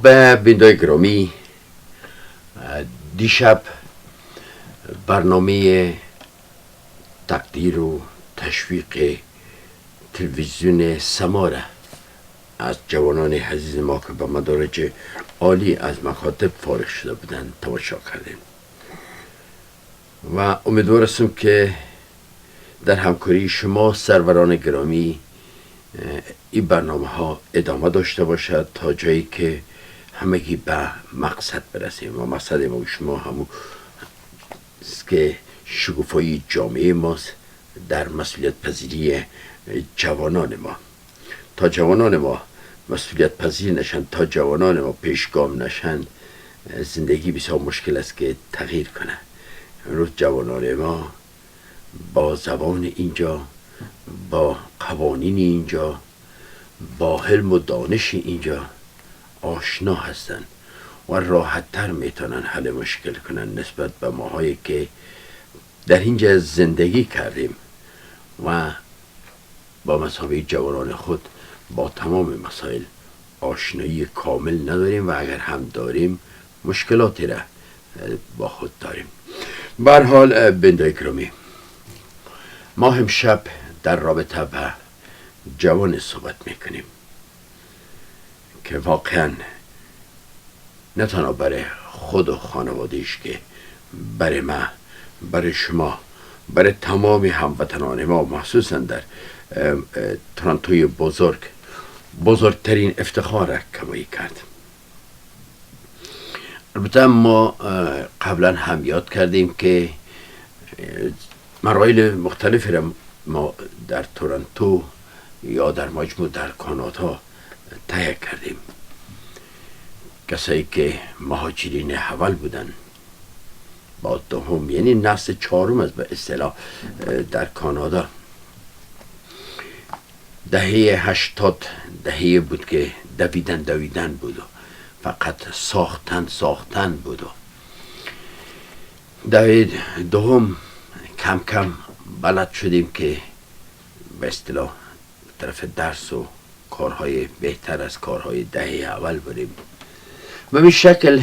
خب بینندگان گرامی، دیشب برنامه تقدیر و تشویق تلویزیون سما را از جوانان عزیز ما که به مدارج عالی از مکاتب فارغ شده بودند تماشا کردیم و امیدوار هستم که در همکاری شما سروران گرامی این برنامه ها ادامه داشته باشد تا جایی که همگی به مقصد برسیم و مقصد ما و شما همون است که شکوفایی جامعه ماست در مسئولیت پذیری جوانان ما. تا جوانان ما مسئولیت پذیر نشن، تا جوانان ما پیشگام نشن، زندگی بسیار مشکل است که تغییر کنه. امروز جوانان ما با زبان اینجا، با قوانین اینجا، با علم و دانش اینجا آشنا هستند و راحت تر میتونن حل مشکل کنن نسبت به ماهایی که در اینجا زندگی کردیم و با مسابقه جوانان خود با تمام مسائل آشنایی کامل نداریم و اگر هم داریم مشکلاتی را با خود داریم. به هر حال بینندگان گرامی، ما امشب در رابطه به جوان صحبت میکنیم که واقعا نه تنها برای خود و خانوادهش که برای ما، برای شما، برای تمام هموطنان ما، مخصوصا در تورنتوی بزرگ، بزرگترین افتخار را کمایی کرد. البته ما قبلا هم یاد کردیم که مراحل مختلفی را ما در تورنتو یا در مجموع در کانادا طی کردیم. کسایی که مهاجرین اول بودن با دوم، یعنی نسل چهارم از به اصطلاح در کانادا، دهه 80 دهه بود که دویدن بود و فقط ساختن بود و دهه دوم کم کم بلد شدیم که به اصطلاح طرف درس و کارهای بهتر از کارهای دهه اول بریم و به شکل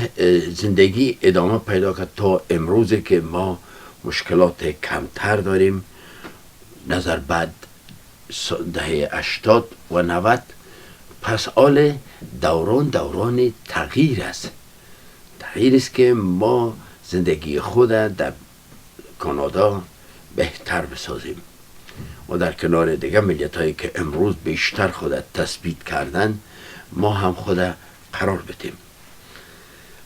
زندگی ادامه پیدا کرد تا امروزه که ما مشکلات کمتر داریم نظر بعد دهه 80 و 90. پس آل دوران تغییر است. تغییر است که ما زندگی خود در کانادا بهتر بسازیم و در کنار دیگه ملیت هایی که امروز بیشتر خود تثبیت کردن ما هم خود قرار بدیم.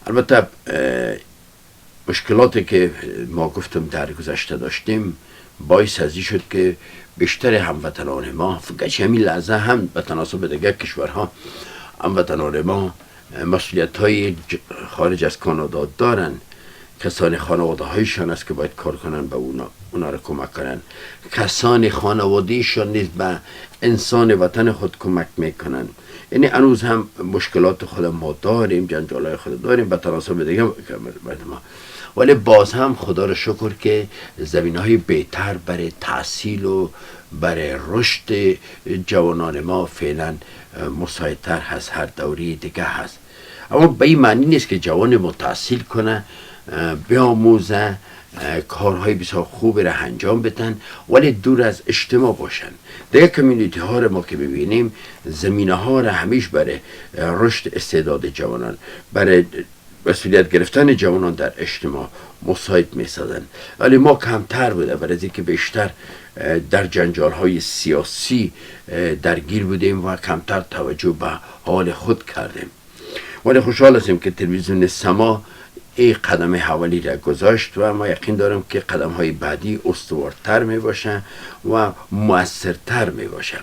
البته مشکلاتی که ما گفتم در گذشته داشتیم باعث ازی شد که بیشتر هموطنان ما، فقط همین لحظه هم به تناسب دیگر کشورها، هموطنان ما مسئولیت های خارج از کانادا دارن. کسان خانواده هایشان است که باید کار کنن به اونا را کمک کنن. کسان خانوادهشان نیز به انسان وطن خود کمک میکنن. یعنی هنوز هم مشکلات خود ما داریم، جنجال های خود داریم به تناسب دیگه ما، ولی باز هم خدا را شکر که زمین های بهتر برای تحصیل و برای رشد جوانان ما فعلا مساعدتر هست، هر دوری دیگه هست. اما به این معنی نیست که جوان متحصیل کنه، بیاموزه، کارهای بسیار خوبی را انجام بدن ولی دور از اجتماع باشن. دیگه کمیونیتی ها را ما که ببینیم زمینه ها را همیش برای رشد استعداد جوانان، برای مسئولیت گرفتن جوانان در اجتماع مساعد می سازن. ولی ما کمتر بوده برای از اینکه بیشتر در جنجال های سیاسی درگیر بودیم و کمتر توجه به حال خود کردیم. ولی خوشحال هستیم که تلویزیون سما این قدم اولی را گذاشت و ما یقین دارم که قدم های بعدی استوارتر می باشن و مؤثرتر می باشن.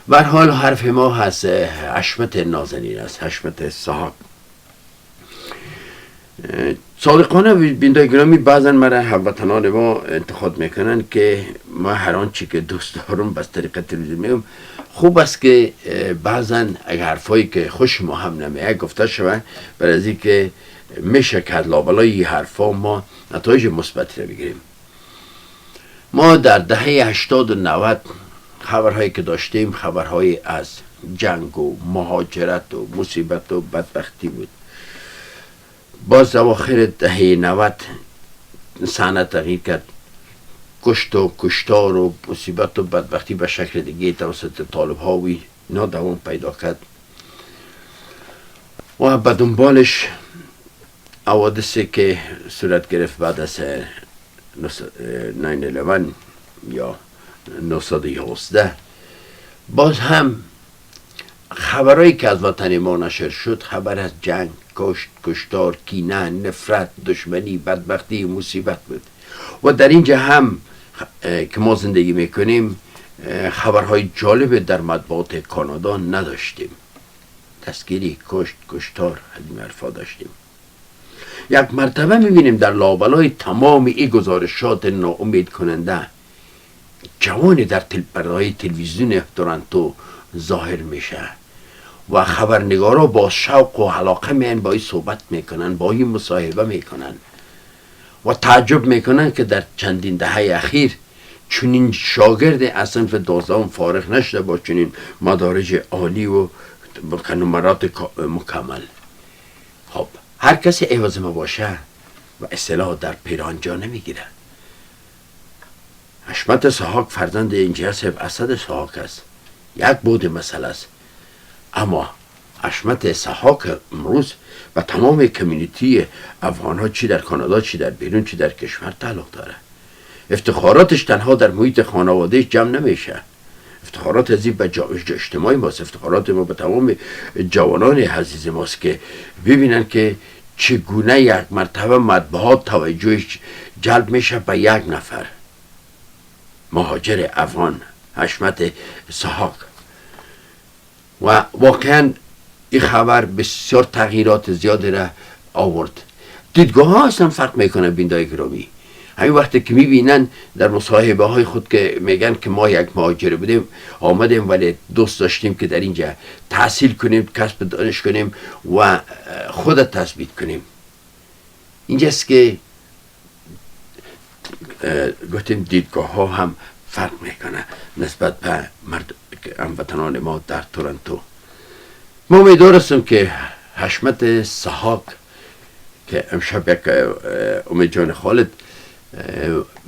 به هر حال حرف ما هست حشمت نازنین است، حشمت سهاک. صادقانه بینندگان گرامی بعضا مرا هموطنان ما انتقاد میکنن که ما هر آنچه که دوست دارم بس طریق تلویزیون میگم. خوب است که بعضا اگر حرفایی که خوش ما هم نمیاد گفته شود، برای از اینکه میشه که لابلای حرفا ما نتایج مثبتی را بگیریم. ما در دهه 80 و 90 خبرهایی که داشتیم خبرهایی از جنگ و مهاجرت و مصیبت و بدبختی بود. باز اواخر دهه 90 صحنه تغییر کرد، کشت و کشتار و مصیبت و بدبختی به شکل دیگه توسط طالب هاوی اینا دوام پیدا کرد و به دنبالش حوادثی که صورت گرفت بعد از 9/11 یا 9/11 باز هم خبرهایی که از وطن ما نشر شد خبر از جنگ، کشت، کشتار، کینه، نفرت، دشمنی، بدبختی، مصیبت بود و در اینجا هم که ما زندگی میکنیم خبرهای جالب در مطبوعات کانادا نداشتیم. دستگیری، کشت، کشتار، این حرفا داشتیم. یک مرتبه میبینیم در لابلای تمام این گزارشات ناامید کننده جوانی در پرده‌های تلویزیون تورنتو ظاهر میشه و خبرنگارا با شوق و علاقه میان با این صحبت میکنن، با این مصاحبه میکنن و تعجب میکنن که در چندین دهه اخیر چنین شاگرد از صنف 12 فارغ نشده با چنین مدارج عالی و نمرات مکمل. خب هر کسی عوض ما باشه و اصطلاح در پیران جا نمیگیره. حشمت سهاک فرزند انجینیر صاحب اسد سهاک است، یک بود مسئله است، اما حشمت سهاک امروز و تمام کمیونیتی افغان ها چی در کانادا، چی در بیرون، چی در کشور تعلق داره. افتخاراتش تنها در محیط خانواده جمع نمیشه. افتخارات عزیز به اجتماعی ماست، افتخارات ما به تمام جوانان عزیز ماست که ببینن که چگونه یک مرتبه مطبوعات توجهش جلب میشه به یک نفر، مهاجر افغان حشمت سهاک. و واقعا این خبر بسیار تغییرات زیادی را آورد. دیدگاه ها اصلا فرق میکنه بینندگان گرامی. همین وقتی که میبینن در مصاحبه های خود که میگن که ما یک مهاجر بودیم آمدیم ولی دوست داشتیم که در اینجا تحصیل کنیم، کسب دانش کنیم و خود تثبیت کنیم. اینجاست که گفتیم دیدگاه ها هم فرق میکنه نسبت به هموطنان ما در تورنتو. ما امیدوار هستم که حشمت سهاک که امشب یک امید جان خالد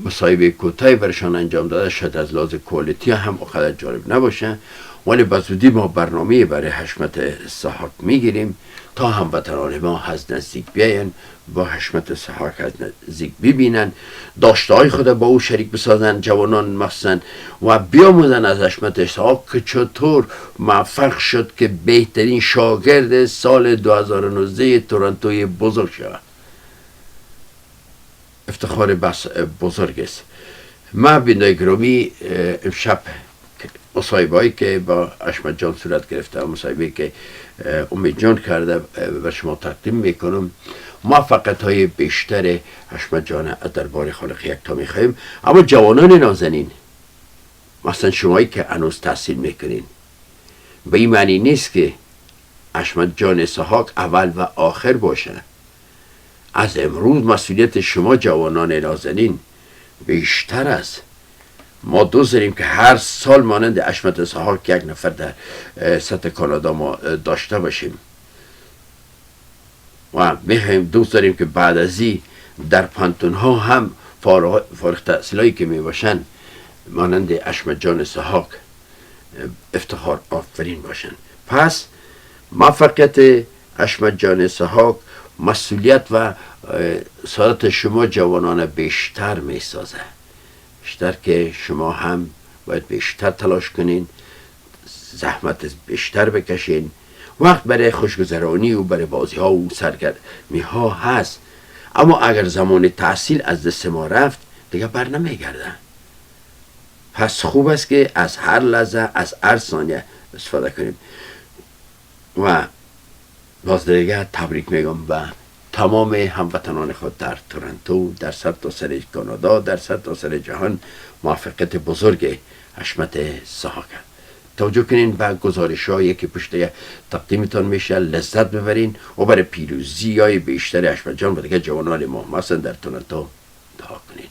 مصاحبه کوتاهی برشان انجام داده، شاید از لحاظ کوالیتی هم اقدر جالب نباشه، ولی به زودی ما برنامه برای حشمت سهاک میگیریم تا هموطنان ما از نزدیک بیاین، با حشمت سهاک از نزدیک ببینن، داشته های خود با او شریک بسازن، جوانان مخصوصا، و بیاموزن از حشمت سهاک که چطور موفق شد که بهترین شاگرد سال 2019 تورنتوی بزرگ شد. افتخار بزرگ است. من بینندگان گرامی امشب مصاحبه هایی که با حشمت جان صورت گرفته و مصاحبه که امید جان کرده و شما تقدیم میکنم. موفقیت های بیشتر حشمت جان از دربار خالق یکتا میخواهیم. اما جوانان نازنین، مثلا شمایی که هنوز تحصیل میکنین، به این معنی نیست که حشمت جان سهاک اول و آخر باشه. از امروز مسئولیت شما جوانان نازنین بیشتر است. ما دوست داریم که هر سال مانند حشمت سهاک یک نفر در سطح کانادا ما داشته باشیم و میخوایم دوست داریم که بعد از این در پانتون ها هم فارغ تحصیل هایی که میباشن مانند حشمت جان سهاک افتخار آفرین باشن. پس موفقیت حشمت جان سهاک مسئولیت و سعادت شما جوانان بیشتر می سازه. بیشتر که شما هم باید بیشتر تلاش کنین، زحمت بیشتر بکشین. وقت برای خوشگذرانی و برای بازی ها و سرگرمی ها هست، اما اگر زمان تحصیل از دست ما رفت دیگه بر نمیگرده. پس خوب است که از هر لحظه، از هر ثانیه استفاده کنیم. و باز دیگه تبریک میگم به تمام هموطنان خود در تورنتو، در سرتاسر کانادا، در سرتاسر جهان. موفقیت بزرگ حشمت سهاک. توجه کنین به گزارش هایی که پشت تقدیمتان میشه، لذت ببرین و برای پیروزی های بیشتر حشمت جان و دیگه جوانان ما مثلا در تورنتو دعا کنین.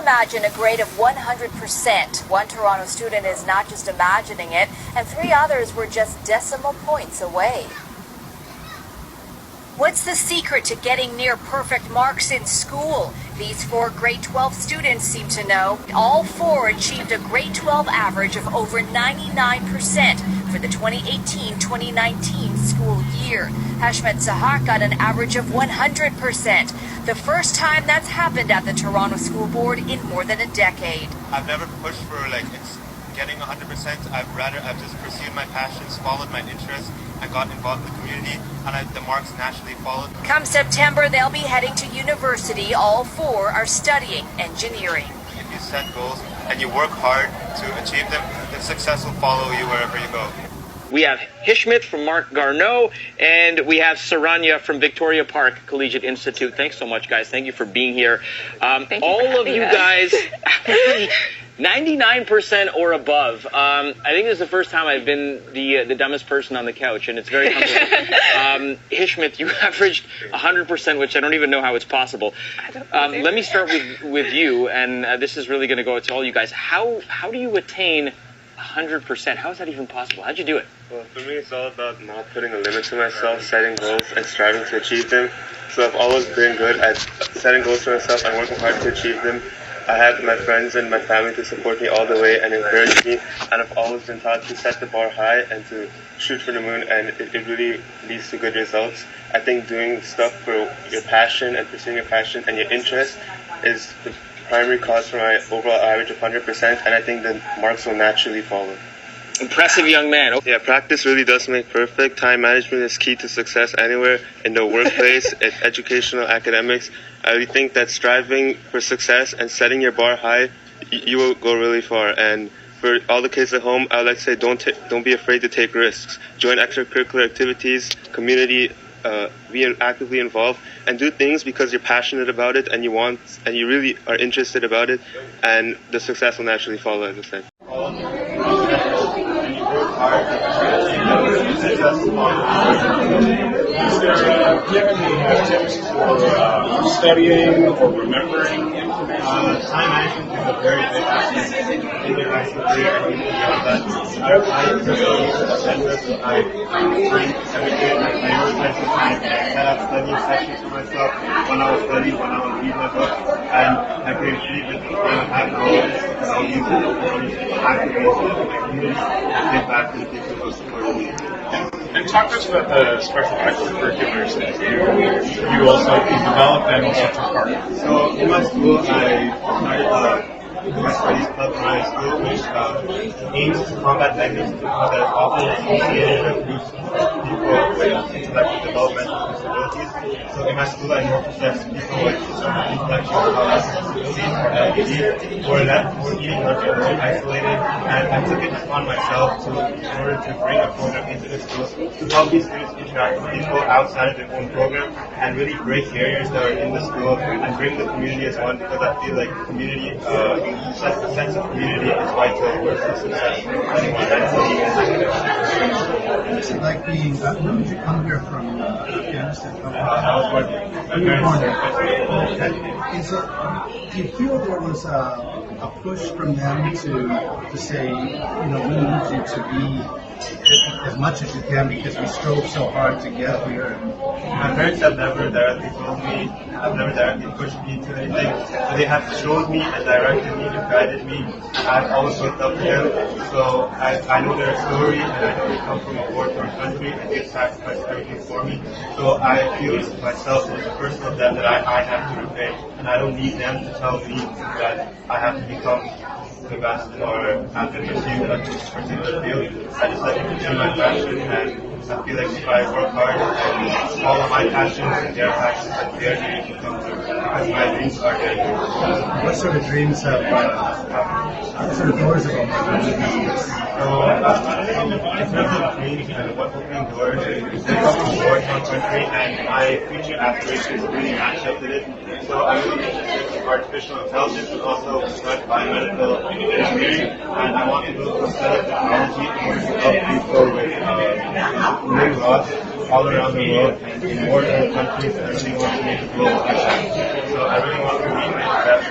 imagine a grade of 100%. One Toronto student is not just imagining it, and 3 others were just decimal points away. What's the secret to getting near perfect marks in school? These 4 grade 12 students seem to know. All 4 achieved a grade 12 average of over 99% for the 2018-2019 school year. حشمت Sahak got an average of 100%, the first time that's happened at the Toronto School Board in more than a decade. I've never pushed for getting 100%. I've just pursued my passions, followed my interests, and got involved in the community, and the marks naturally followed. Come September, they'll be heading to university. All 4 are studying engineering. If you set goals and you work hard to achieve them, the success will follow you wherever you go. We have Hishmet from Mark Garneau, and we have Saranya from Victoria Park Collegiate Institute. Thanks so much, guys. Thank you for being here. All of you guys, 99% or above. I think this is the first time I've been the dumbest person on the couch, and it's very humbling. Hishmet, you averaged 100%, which I don't even know how it's possible. Let me start with you, and this is really going to go to all you guys. How do you attain 100%? How is that even possible? How'd you do it? Well, for me, it's all about not putting a limit to myself, setting goals, and striving to achieve them. So I've always been good at setting goals for myself and working hard to achieve them. I have my friends and my family to support me all the way and encourage me, and I've always been taught to set the bar high and to shoot for the moon, and it really leads to good results. I think doing stuff for your passion and pursuing your passion and your interest is the primary cause for my overall average of 100%, and I think the marks will naturally follow. Impressive young man. Yeah, practice really does make perfect. Time management is key to success anywhere, in the workplace, in educational, academics. I really think that striving for success and setting your bar high, you will go really far. And for all the kids at home, I would like to say don't be afraid to take risks. Join extracurricular activities, community, be actively involved, and do things because you're passionate about it and you really are interested about it, and the success will naturally follow, as I said. Studying or remembering. Time management is a very big aspect in the high school career. I personally use agendas. I time everything. I prioritize the time. I set up studying sessions for myself when I was studying, when I was reading my book, and I can achieve it when I have goals. I'll use it to activate my community and give back to the people who support me. And talk to us about the special extracurriculars that you also develop and also took part in. So in my school, I started my studies club in my school, which aims to combat negativism that is often associated with groups of people with intellectual developmental disabilities. So in my school, I more possess people with intellectual developmental disabilities or LDD, who are left eating lunch at home isolated, and I took it upon myself in order to bring a program into the school to help these students interact with people outside of their own program and really break barriers that are in the school and bring the community as one, because I feel like the community, a sense of community is vital for the success of anyone that's Is it like being, when did you come here from Afghanistan? I was born here. You were born there. Is it, do you feel there was a push from them to say, you know, we need you to be as much as you can because we strove so hard to get here? My parents have never directly told me, have never directly pushed me to anything, but they have showed me and directed me and guided me, and I've always looked up to them. So I know their story, and I know they come from a war-torn country, and they've sacrificed everything for me. So I feel myself as a personal debt that I have to repay, and I don't need them to tell me that I have to become the best or have to pursue a particular field. I just like to pursue my passion, and I feel like if I work hard and follow my passions and their passions, that their dreams will come true, because my dreams are their dreams. What sort of dreams have, what sort of doors have opened? So, in terms of dreams and what opening doors, they come from a war-torn country, and my future aspirations really match up to this. So I'm really interested in artificial intelligence and also biomedical engineering, and I want to build a set of technology in order to help people with nmrats all around the world and in more countries that really want to make a global impact. So I really want to be my best.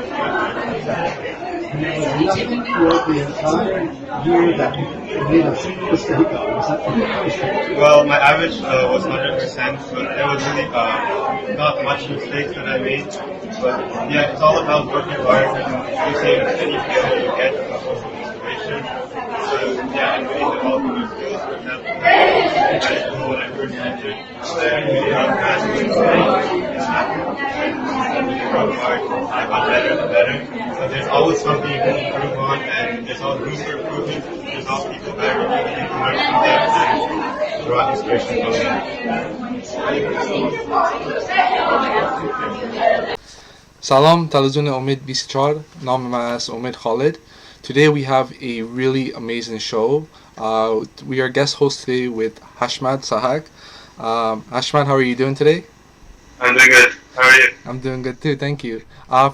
Nothing throughout the entire year that you made a single mistake on. Was that the case? Well, my average was 100%, but there was really not much mistakes that I made. But yeah, it's all about working hard and using any skill you get in a social situation. So yeah, I'm really developing new skills. For example, I know when I first entered, I really got fast and worked hard. I got better and better. But there's always something you can improve on, and there's always room for improvement. There's always people better than you can learn from them and draw inspiration from them. سلام، تلویزیون امید 24. نام من است امید خالد. Today we have a really amazing show. We are guest host today with Hashmat Sahak. Hashmat, how are you doing today? I'm doing good. How are you? I'm doing good too, thank you.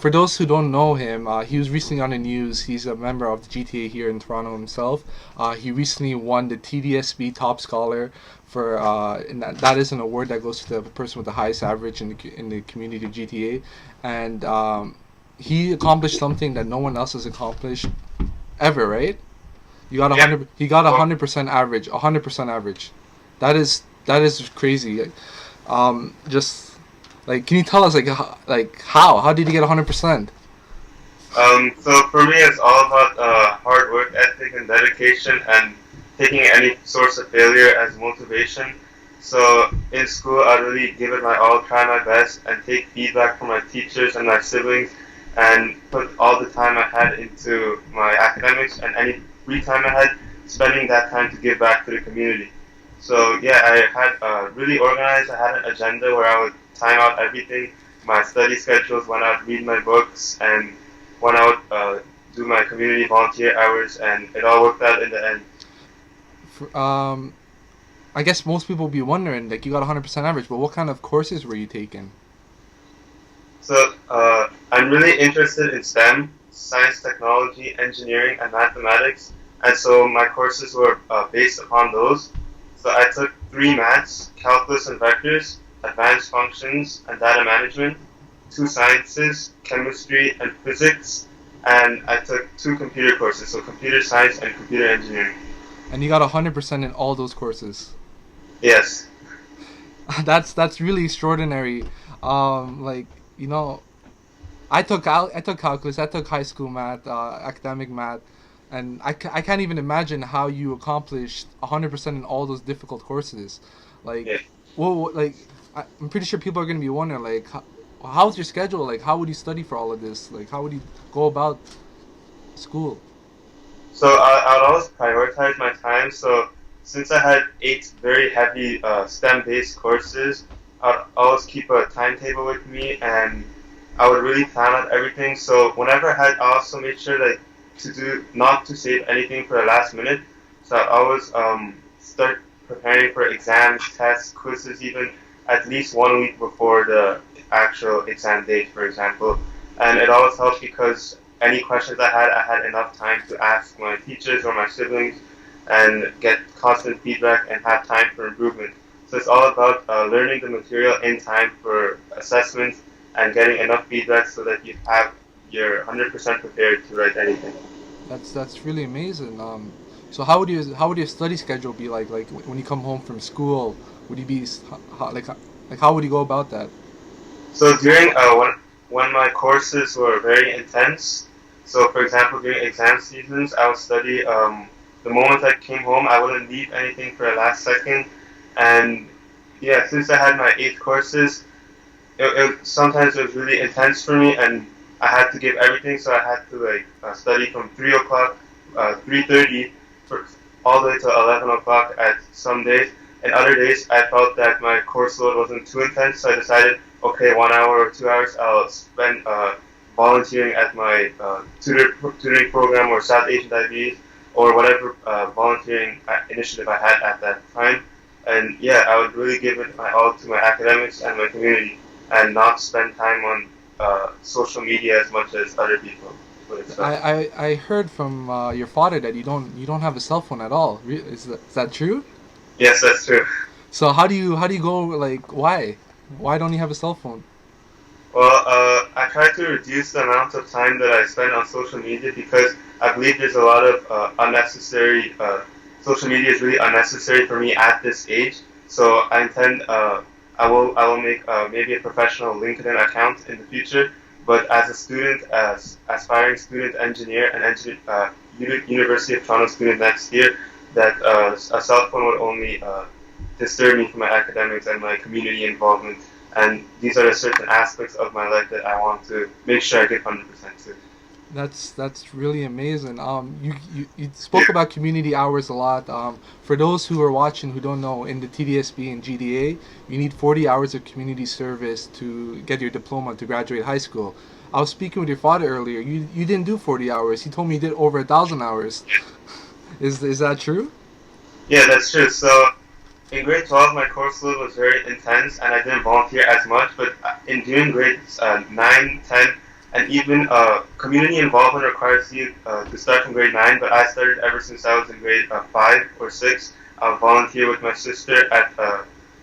For those who don't know him, he was recently on the news. He's a member of the GTA here in Toronto himself. He recently won the TDSB Top Scholar for, and that is an award that goes to the person with the highest average in the community of GTA. And he accomplished something that no one else has accomplished ever, right? You got 100. He got 100% average. 100% average. That is crazy. Just. Like, can you tell us, how? How did you get 100%? So for me, it's all about hard work ethic and dedication, and taking any source of failure as motivation. So in school, I really give it my all, try my best, and take feedback from my teachers and my siblings, and put all the time I had into my academics, and any free time I had, spending that time to give back to the community. So yeah, I had really organized. I had an agenda where I would time out everything, my study schedules, when I would read my books, and when I would do my community volunteer hours, and it all worked out in the end. I guess most people will be wondering, like, you got 100% average, but what kind of courses were you taking? So I'm really interested in STEM, science, technology, engineering, and mathematics, and so my courses were based upon those. So I took 3 maths, calculus and vectors, advanced functions and data management, 2 sciences, chemistry and physics, and I took 2 computer courses, so computer science and computer engineering. And you got 100% in all those courses? Yes. That's really extraordinary. I took calculus, I took high school math, academic math, and I can't even imagine how you accomplished 100% in all those difficult courses. I'm pretty sure people are going to be wondering, like, how's your schedule? Like, how would you study for all of this? Like, how would you go about school? So I would always prioritize my time. So since I had 8 very heavy STEM-based courses, I'd always keep a timetable with me, and I would really plan out everything. So whenever I also made sure not to save anything for the last minute. So I'd always start preparing for exams, tests, quizzes, even at least 1 week before the actual exam date, for example. And it always helped because any questions I had enough time to ask my teachers or my siblings and get constant feedback and have time for improvement. So it's all about learning the material in time for assessments and getting enough feedback so that you're 100% prepared to write anything. That's really amazing. So how would your study schedule be like when you come home from school? Would you be how would you go about that? So during when my courses were very intense, so for example during exam seasons, I would study. The moment I came home, I wouldn't leave anything for the last second. And yeah, since I had my 8 courses, sometimes it was really intense for me, and I had to give everything. So I had to study from 3 o'clock, 3:30. All the way to 11 o'clock at some days. And other days, I felt that my course load wasn't too intense, so I decided, okay, 1 hour or 2 hours, I'll spend volunteering at my tutoring program or South Asian Diabetes or whatever volunteering initiative I had at that time. And yeah, I would really give it my all to my academics and my community, and not spend time on social media as much as other people. I heard from your father that you don't have a cell phone at all. Is that true? Yes, that's true. So how do you go, why don't you have a cell phone? Well, I try to reduce the amount of time that I spend on social media because I believe there's a lot of unnecessary. Social media is really unnecessary for me at this age. So I intend I will make maybe a professional LinkedIn account in the future. But as a student, as aspiring student engineer and University of Toronto student next year, that a cell phone would only disturb me from my academics and my community involvement. And these are the certain aspects of my life that I want to make sure I give 100% to. That's really amazing. You spoke about community hours a lot. For those who are watching who don't know, in the TDSB and GDA, you need 40 hours of community service to get your diploma to graduate high school. I was speaking with your father earlier. You didn't do 40 hours. He told me you did over 1,000 hours. Is that true? Yeah, that's true. So in grade 12, my course load was very intense, and I didn't volunteer as much. But in doing grades 9, 10, and even community involvement requires you to start from grade 9, but I started ever since I was in grade 5 or 6. I would volunteer with my sister at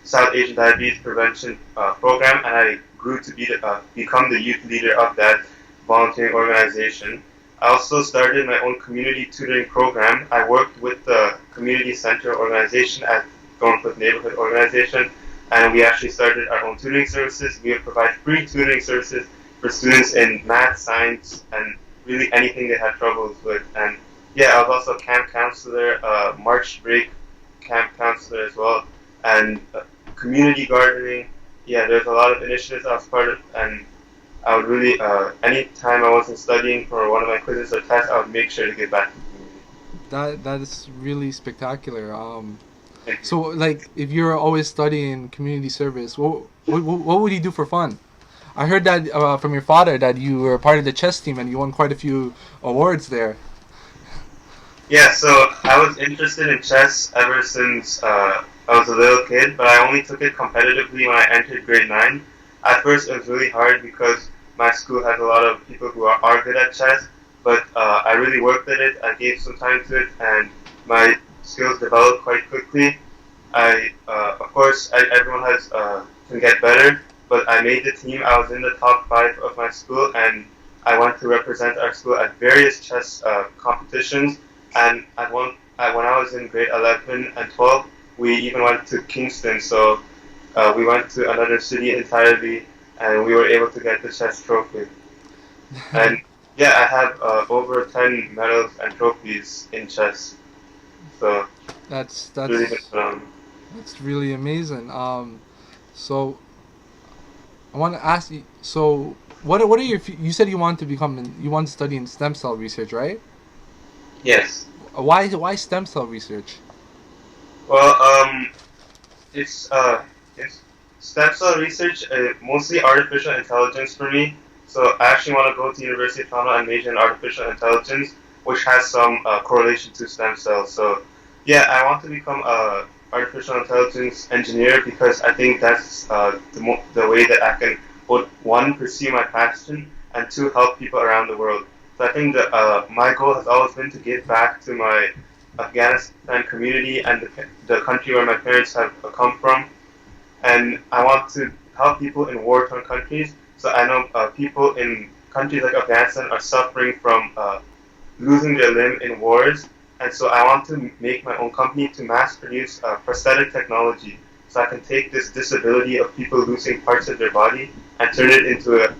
South Asian Diabetes Prevention Program, and I grew to become the youth leader of that volunteering organization. I also started my own community tutoring program. I worked with the community center organization at Thorncliffe Neighborhood Organization, and we actually started our own tutoring services. We would provide free tutoring services for students in math, science, and really anything they had troubles with. And yeah, I was also a camp counselor, March break camp counselor as well, and community gardening. Yeah, there's a lot of initiatives I was part of, and I would really, any time I wasn't studying for one of my quizzes or tests, I would make sure to get back to the community. That is really spectacular. So, like, if you're always studying community service, what would you do for fun? I heard that from your father that you were part of the chess team and you won quite a few awards there. Yeah, so I was interested in chess ever since I was a little kid, but I only took it competitively when I entered grade 9. At first, it was really hard because my school has a lot of people who are good at chess, but I really worked at it. I gave some time to it, and my skills developed quite quickly. Of course, everyone can get better, but I made the team. I was in the top 5 of my school, and I went to represent our school at various chess competitions. And when I was in grade 11 and 12, we even went to Kingston. So we went to another city entirely, and we were able to get the chess trophy. And yeah, I have over 10 medals and trophies in chess. So that's really good fun. That's really amazing. So I want to ask you. So what are your? You said you want to study in stem cell research, right? Yes. Why stem cell research? Well, it's stem cell research, mostly artificial intelligence for me. So I actually want to go to University of Toronto and major in artificial intelligence, which has some correlation to stem cells. So yeah, I want to become a artificial intelligence engineer because I think that's the way that I can, both, 1, pursue my passion, and 2, help people around the world. So I think that my goal has always been to give back to my Afghanistan community and the country where my parents have come from. And I want to help people in war-torn countries. So I know people in countries like Afghanistan are suffering from losing their limb in wars. And so I want to make my own company to mass produce prosthetic technology. So I can take this disability of people losing parts of their body and turn it into an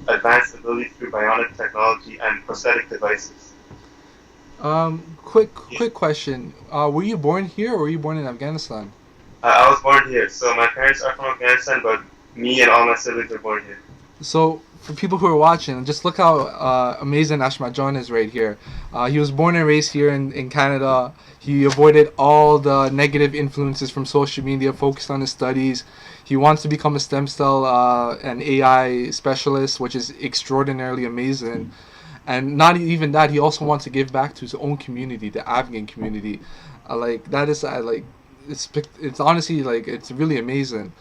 advanced ability through bionic technology and prosthetic devices. Quick question. Were you born here or were you born in Afghanistan? I was born here. So my parents are from Afghanistan, but me and all my siblings were born here. So for people who are watching, just look how amazing Ashmat John is right here. He was born and raised here in Canada. He avoided all the negative influences from social media, focused on his studies. He wants to become a stem cell and AI specialist, which is extraordinarily amazing. And not even that, he also wants to give back to his own community, the Afghan community. It's honestly, like, it's really amazing.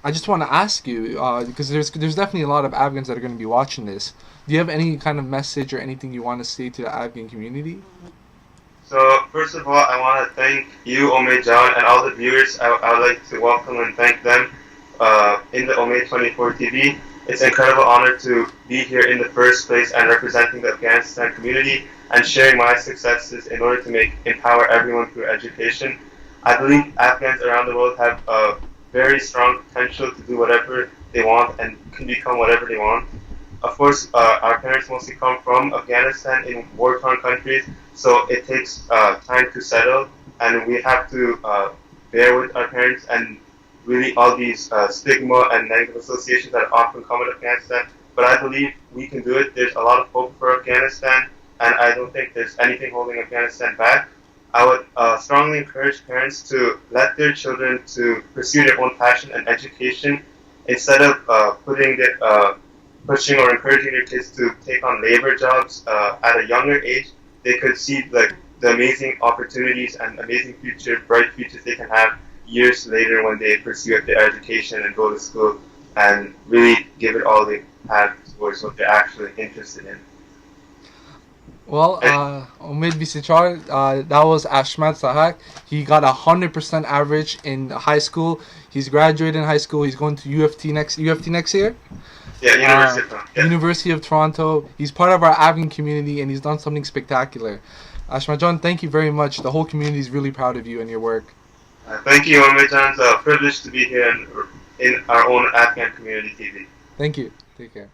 I just want to ask you, because there's definitely a lot of Afghans that are going to be watching this. Do you have any kind of message or anything you want to say to the Afghan community? So first of all, I want to thank you, Omid John, and all the viewers. I would like to welcome and thank them in the Omay 24 TV. It's an incredible honor to be here in the first place and representing the Afghanistan community and sharing my successes in order to empower everyone through education. I believe Afghans around the world have a very strong potential to do whatever they want and can become whatever they want. Of course, our parents mostly come from Afghanistan in war-torn countries, so it takes time to settle, and we have to bear with our parents and really all these stigma and negative associations that often come with Afghanistan. But I believe we can do it. There's a lot of hope for Afghanistan, and I don't think there's anything holding Afghanistan back. I would strongly encourage parents to let their children to pursue their own passion and education instead of pushing or encouraging their kids to take on labor jobs at a younger age. They could see the amazing opportunities and amazing bright futures they can have years later when they pursue their education and go to school and really give it all they have towards what they're actually interested in. Well, Omid Bisichar, that was Ashmat Sahak. He got 100% average in high school. He's graduated in high school. He's going to UFT next year? Yeah, University of Toronto. He's part of our Afghan community, and he's done something spectacular. Ashmat John, thank you very much. The whole community is really proud of you and your work. Thank you, Omid John. It's a privilege to be here in our own Afghan community TV. Thank you. Take care.